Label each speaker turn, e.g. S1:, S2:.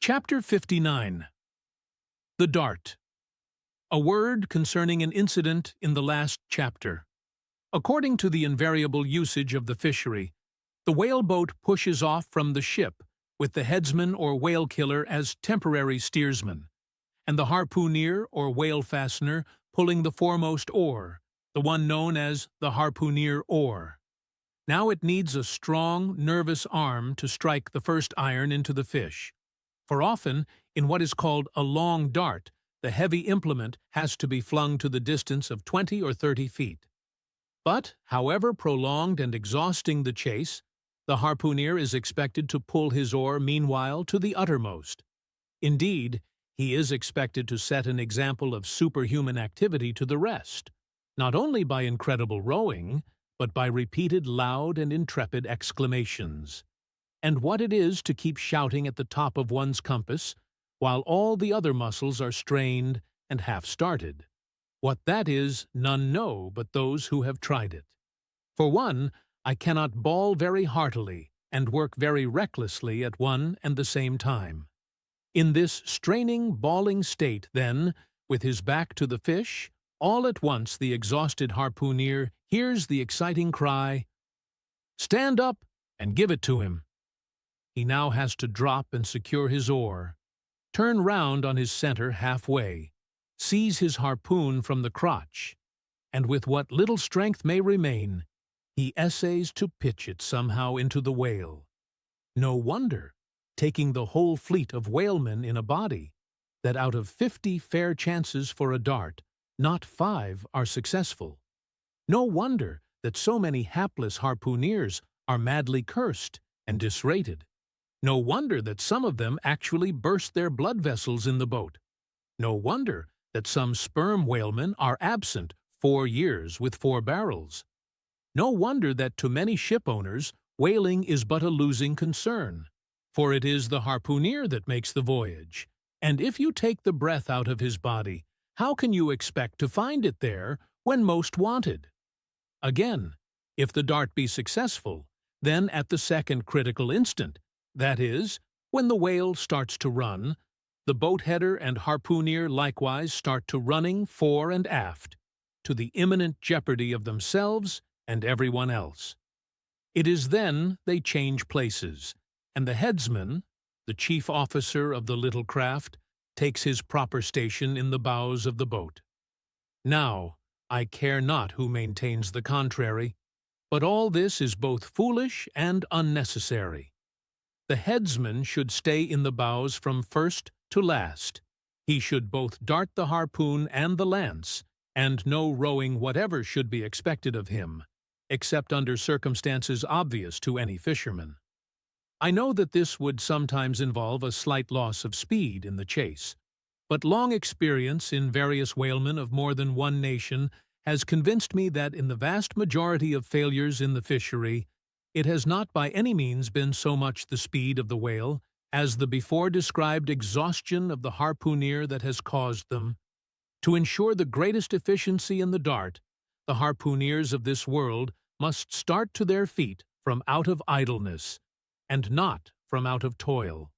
S1: Chapter 59. The Dart. A word concerning an incident in the last chapter. According to the invariable usage of the fishery, the whaleboat pushes off from the ship with the headsman or whale killer as temporary steersman, and the harpooner or whale fastener pulling the foremost oar, the one known as the harpooner oar. Now it needs a strong, nervous arm to strike the first iron into the fish. For often, in what is called a long dart, the heavy implement has to be flung to the distance of 20 or 30 feet. But, however prolonged and exhausting the chase, the harpooner is expected to pull his oar meanwhile to the uttermost. Indeed, he is expected to set an example of superhuman activity to the rest, not only by incredible rowing, but by repeated loud and intrepid exclamations. And what it is to keep shouting at the top of one's compass, while all the other muscles are strained and half-started. What that is, none know but those who have tried it. For one, I cannot bawl very heartily and work very recklessly at one and the same time. In this straining, bawling state, then, with his back to the fish, all at once the exhausted harpooner hears the exciting cry, "Stand up and give it to him." He now has to drop and secure his oar, turn round on his center halfway, seize his harpoon from the crotch, and with what little strength may remain, he essays to pitch it somehow into the whale. No wonder, taking the whole fleet of whalemen in a body, that out of 50 fair chances for a dart, not 5 are successful. No wonder that so many hapless harpooneers are madly cursed and disrated. No wonder that some of them actually burst their blood vessels in the boat. No wonder that some sperm whalemen are absent 4 years with 4 barrels. No wonder that to many ship owners whaling is but a losing concern, for it is the harpooner that makes the voyage, and if you take the breath out of his body, how can you expect to find it there when most wanted? Again, if the dart be successful, then at the second critical instant, that is, when the whale starts to run, the boat-header and harpooner likewise start to running fore and aft, to the imminent jeopardy of themselves and everyone else. It is then they change places, and the headsman, the chief officer of the little craft, takes his proper station in the bows of the boat. Now, I care not who maintains the contrary, but all this is both foolish and unnecessary. The headsman should stay in the bows from first to last. He should both dart the harpoon and the lance, and no rowing whatever should be expected of him, except under circumstances obvious to any fisherman. I know that this would sometimes involve a slight loss of speed in the chase, but long experience in various whalemen of more than one nation has convinced me that in the vast majority of failures in the fishery, it has not by any means been so much the speed of the whale as the before described exhaustion of the harpooner that has caused them. To ensure the greatest efficiency in the dart, the harpooners of this world must start to their feet from out of idleness, and not from out of toil.